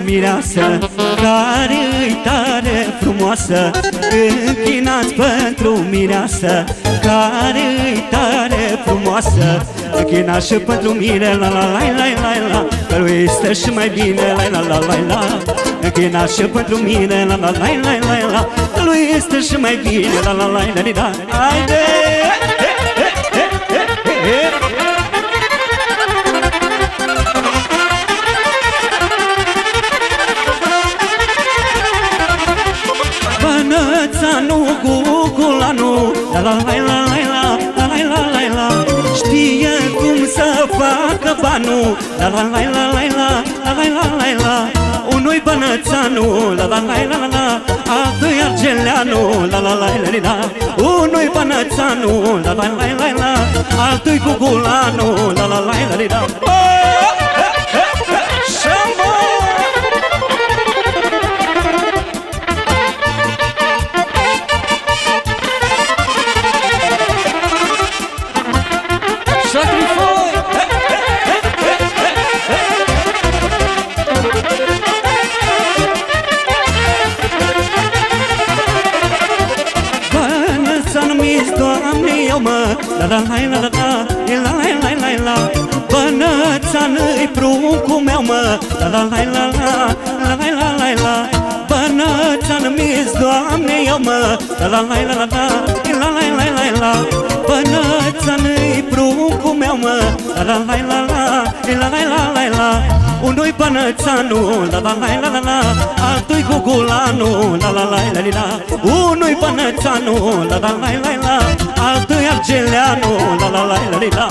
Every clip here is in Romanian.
mireasă, care-i tare frumoasă. Închinați pentru mireasă, care-i tare frumoasă. Închinați și pentru mire, la la la la la la, că lui stă și mai bine, la la la la la. Închinați și pentru mine, la la la la la la, că lui stă și mai bine, la la la la la. Haide! Bănățanu cu culanu, la la la la la la la la la la, știe cum să facă banul, la la la la la la la la la la. Unui bănățanu, la la la la la, altul argeleanu, la la la la la. Unui bănățanu, la la la la la, altul cu culanu, la la la la la. La la la la la la la la la. Bănățan-i pruncul meu, mă, la la la la la la la la la. Bănățan-mi-s Doamne eu, mă, la la la la la la la la la la. Bănățan-i pruncul meu, mă, la la la la la la la la la. Unui bănățanu, la la la la la la, altul cu culanu, la la la la la. Unui bănățanu, la la la la la, altul argeleanu, la la la la la.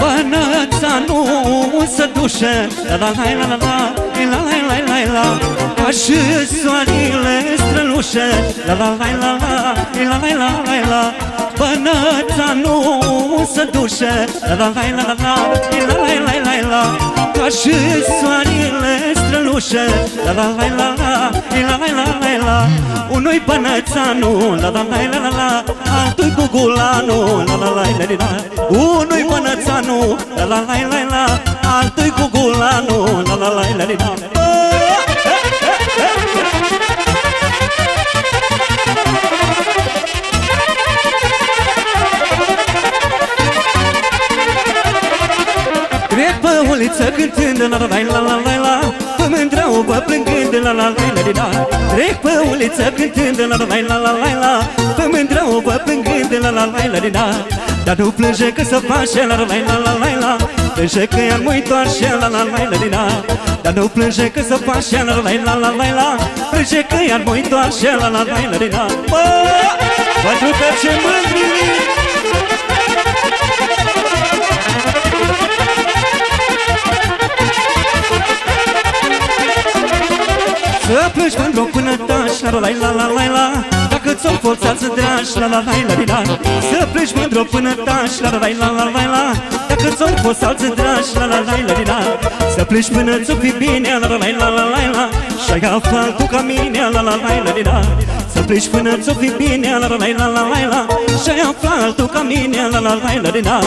Bănățanu se duce, la la la la la la la la la la. Ca și soarele strălușe, la la la la la la la la la la. Bănățanu se duce, la la la la la la la la la la. Ca și soarele strălușe, la la la la la la la la la. Unui bănățanu, la la la la la, altul cu culanu, la la la la la. Unui bănățanu, la la la la la, altul cu culanu, la la la la la. Trec pe uliță cântând, la la la la la la, pe mândrău pe plângând, la la la la la. Trec pe uliță cântând, la la la la la la, pe mândrău pe plângând, la la la la la. Dar nu plânge că se face, la la la la la la, plânge că ea nu-i toarce, la la la la la. Dar nu plânge că se face, la la la la la la, plânge că ea nu-i toarce, la la la la la. Bă, pentru că ce mândri! Să plângi mândru până tași, la la la la la la, dacă ți-o forțat să dragi, la la la la la. Să plângi mândru până tași, la la la la la la, dacă ți-o forțat să dragi, la la la la la. Să plângi până ți-o fi bine, la la la la la la, și-ai aflat tu ca mine, la la la la la. Să plângi până ți-o fi bine, la la la la la la, și-ai aflat tu ca mine, la la la la la.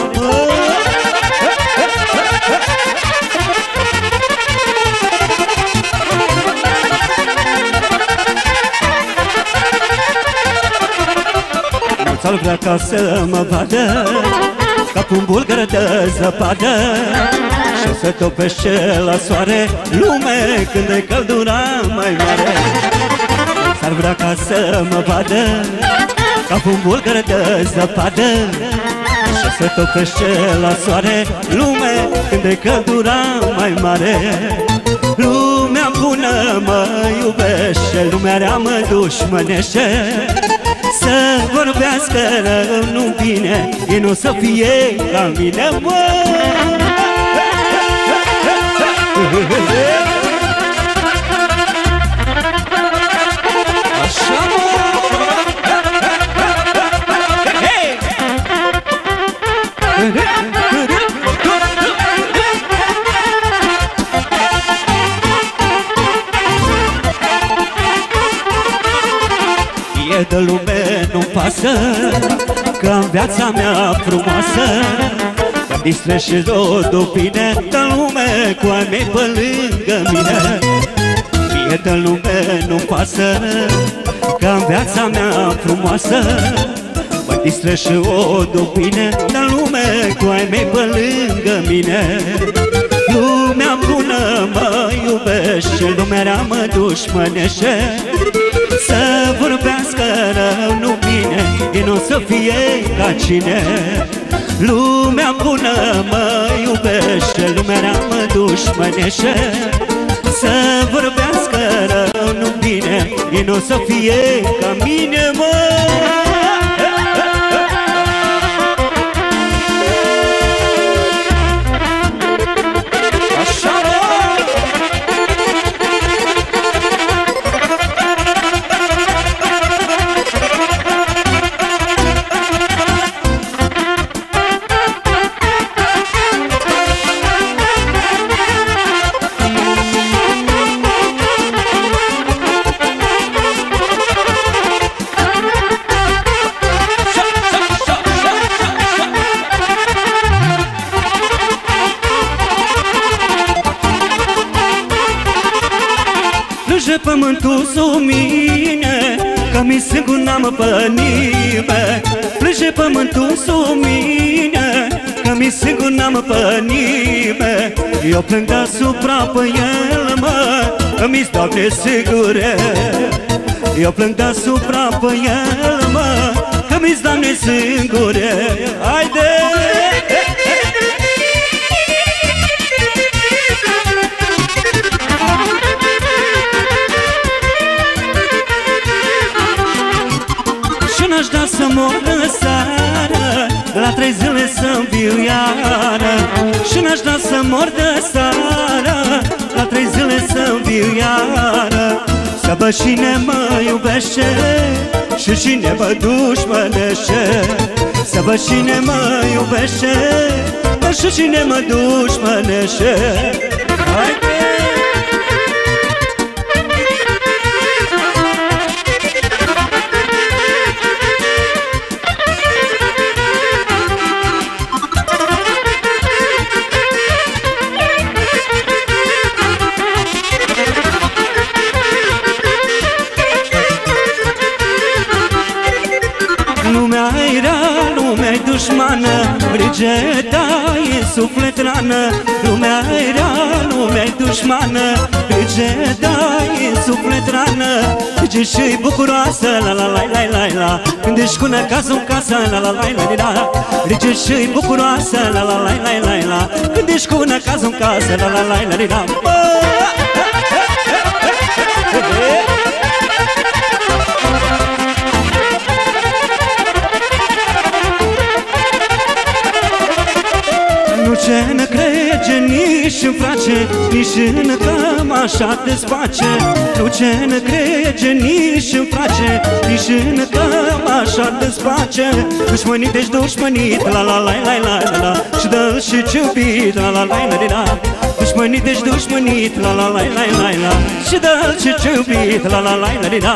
S-ar vrea ca să mă vadă ca un bulgăr de zăpadă, și să topește la soare lume când e căldura mai mare. S-ar vrea ca să mă vadă ca un bulgăr de zăpadă, și să topește la soare lume când e căldura mai mare. Lumea bună mă iubește, lumea rea mă dușmănește. Să vorbească nu bine, ei nu să fie ca mine, mă. Așa, mă. acasă, că în viața mea frumoasă mă distrez și rod bine de lume cu ai mei pe lângă mine. Mie de lume nu-mi pasă, că în viața mea frumoasă mă distrez și rod bine de lume cu ai mei pe lângă mine. Lumea bună mă iubește, lumea rea mă dușmănește. Să vorbească rău, nu bine, ei n-o să fie ca cine. Lumea bună mă iubește, lumea rea mă dușmănește. Să vorbească rău, nu bine, ei n-o să fie ca mine, mă. Plânge pământul sub mine, că mi singur n-am pe nimeni. Plânge pământul sub mine, că mi singur n-am pe nimeni. Eu plâng deasupra pe el, mă, că mi-s Doamne sigure. Eu plâng deasupra pe el, mă, că mi-s Doamne sigure. Haide! N-aș da să mor în seară, la 3 zile să-mi viu iară. Și n-aș da să mor de seară, la 3 zile să-mi viu iară. Să văd cine mă iubește și cine mă dușmănește. Să văd cine mă iubește și cine mă dușmănește. Haide! Lumea-i rea, lumea-i dușmană, Brigeta e suflet rană. Lumea-i rea, lumea-i dușmană, Brigeta e suflet rană. Când ești bucuroasă, la la la la la la, când ești cu necazul în casă, la la la la la. Când ești bucuroasă, la la la la la la, când ești cu necazul în casă, la la la la la. Nu ce ne crege nici în frace, nici în cămașa despace. Nu ce ne crege nici în frace, nici în cămașa despace. Dușmănit-ești dușmănit, la la la la la la, și dă-l și ciubit, la la la la la. Dușmănit-ești dușmănit, la la la la la la, și dă-l și ciubit, la la la la la.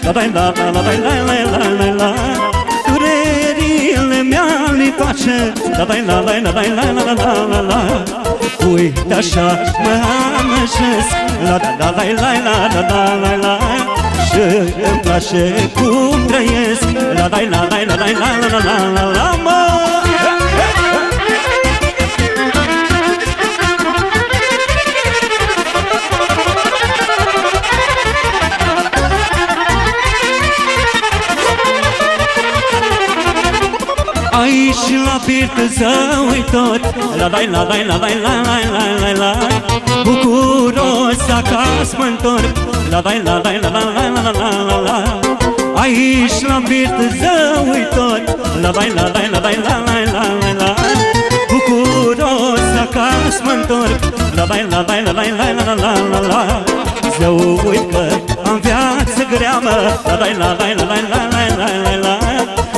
La la la la la la la la la, durerile mi-ale face. La la la la la la la la la la. Uite așa mă amăjesc. La la la la la la la la la. Și îmi place cum trăiesc. La la la la la la la la la la la. Aici la birtă zăui tot, la la la la la la la la la la. Bucuros acasă mă-ntorc, la la la la la la la la la la. Aici la birtă zăui tot, la la la la la la la la la la. să mă întorc. La la la la la la la la la la. Să uit că am viață grea, mă. La la la la la la la la la la.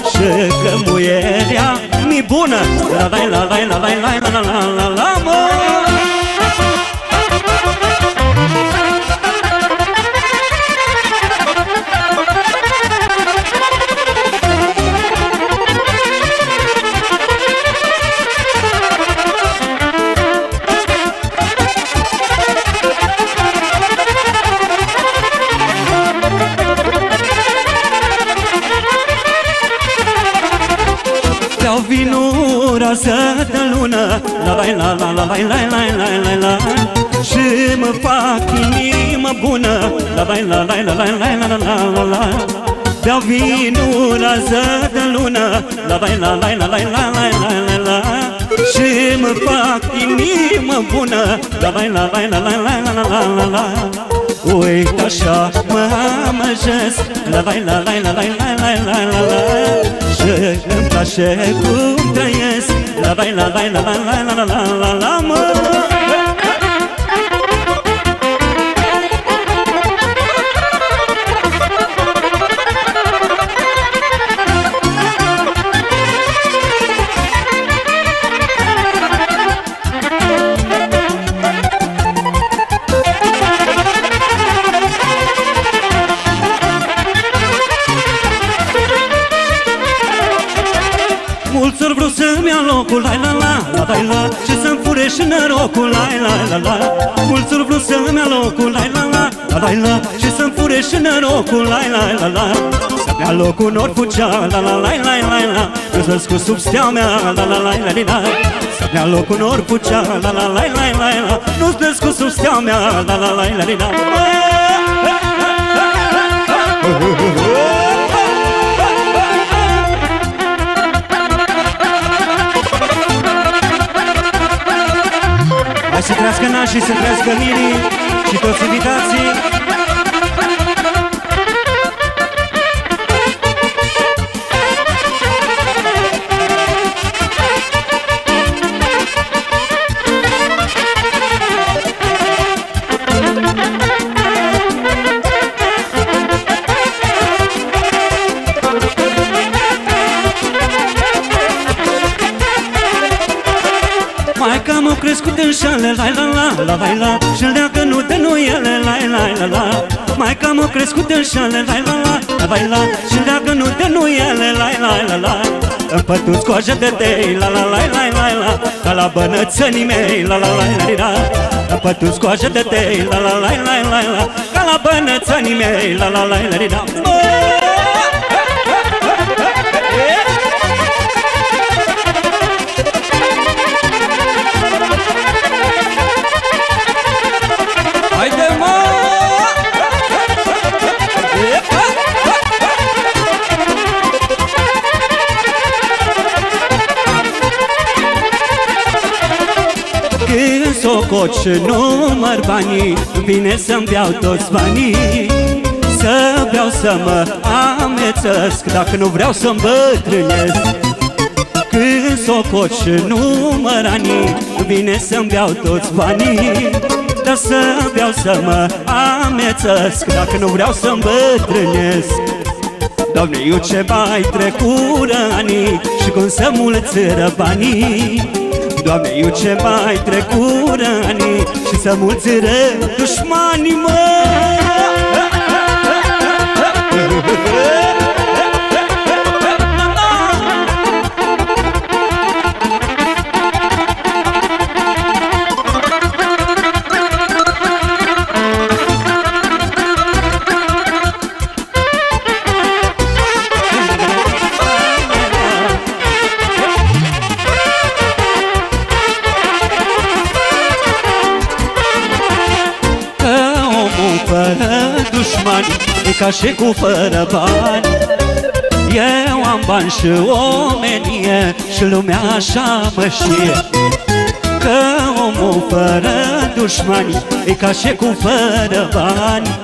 Și că muierea mi bună. La la la la la la la la la la la, mă. Beau vinul rază de lună, la la la la la la la la la la. Și mă fac inimă bună, la la la la la la la la la la la. Beau vinul rază de lună, la la la la la la la la la la. Și mă fac inimă bună, la la la la la la la la la la. Uite așa mă amăjesc, la la la la la la la la la la. Și îmi place cum trăiesc, la la la la la la la la la la, mă. Mulți ori vreau să-mi ia locul, la la la la la la. Și să-mi fure și norocul, la la la la. Mulți ori vreau să-mi ia locul, la la la la la la. Și să-mi fure și norocul, la la la la. Să-mi ia locul nor fucea, la la la la la la. Nu-s născut sub steaua mea, la la la la la. Să-mi ia locul nor fucea, la la la la la la. Nu-s născut sub steaua mea, la la la la la. Hai să crească nașii, să crească mirii și toți invitații. Maica m-a crescut în șale, la la la la la la. Și-l leagă nu de nu ele, la la la la. Maica m-a crescut în șale, la la la la la la. Și-l leagă nu de nu ele, la la la la. Împătuți coajă de tei, la la la la la la. Ca la bănățănii mei, la la la la la. Împătuți coajă de tei, la la la la la la. Ca la bănățănii mei, la la la la la. Haide, mă! Când socot și număr banii, vine să-mi beau toți banii. Să beau să mă amețesc, dacă nu vreau să-mi bătrânesc. Când socot și număr anii, vine să-mi beau toți banii. Dar să beau să mă amețesc, dacă nu vreau să-mi bătrânesc. Doamne, eu ce mai trecură anii și cum să mulțiră banii. Doamne, eu ce mai trecură anii și să mulțiră dușmanii, mă. E ca și cu fără bani. Eu am bani și omenie și lumea așa mă știe. Că omul fără dușmani e ca și cu fără bani.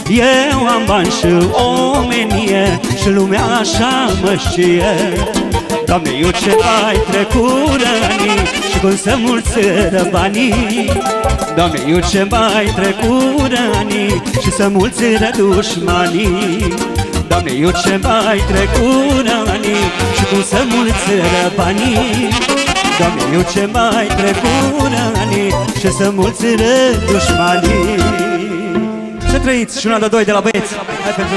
Eu am bani și omenie și lumea așa mă știe. Doamne, eu ce mai trecură ani și cum să mulțiră banii. Doamne, eu ce mai trecură ani și să mulțiră dușmanii. Doamne, eu ce mai trecură ani și cum să mulțiră banii. Doamne, eu ce mai trecură ani și să mulțiră dușmanii. Să trăiți și una de doi de la băieți. Hai pentru...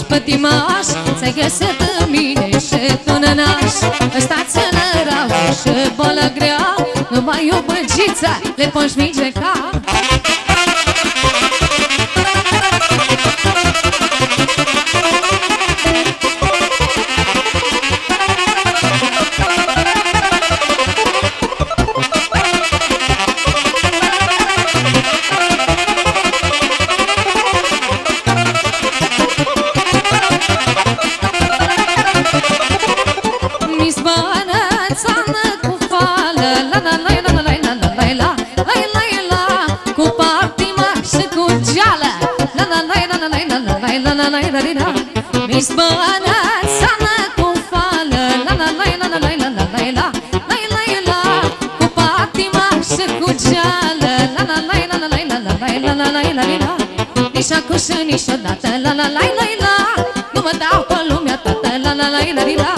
Pătimaș, ți-ai găsit în mine și tu nănaș. Ăsta-ți rău și bolă grea, numai o băgiță le poți vindeca. la la la la la. Mi spălă țană cu fală, la la la la la la la la la la la. Cu patima și cu geală, la la la la la la la la la la la. Nici acuși niciodată, la la la la la. Nu mă dau pe lumea toată, la la la la la.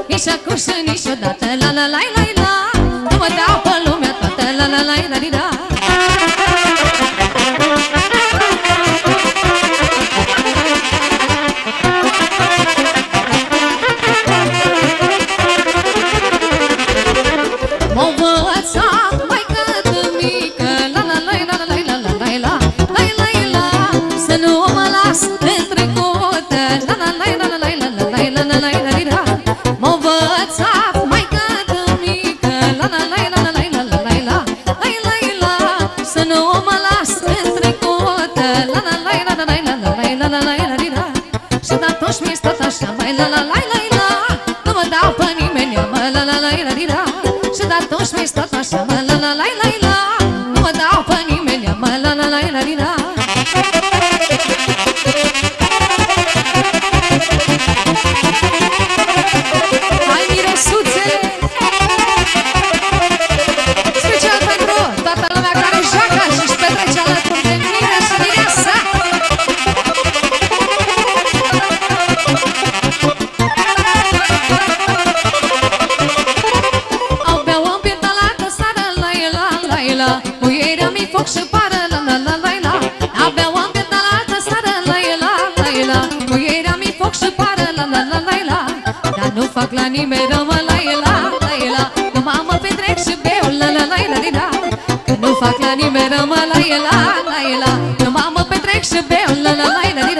Nici acuși niciodată, la la la la la. Nu mă dau pe lumea toată, la la la la la. Fac la nimeni, mă la la la la la. Nu mă petrec și beau, la la la la la.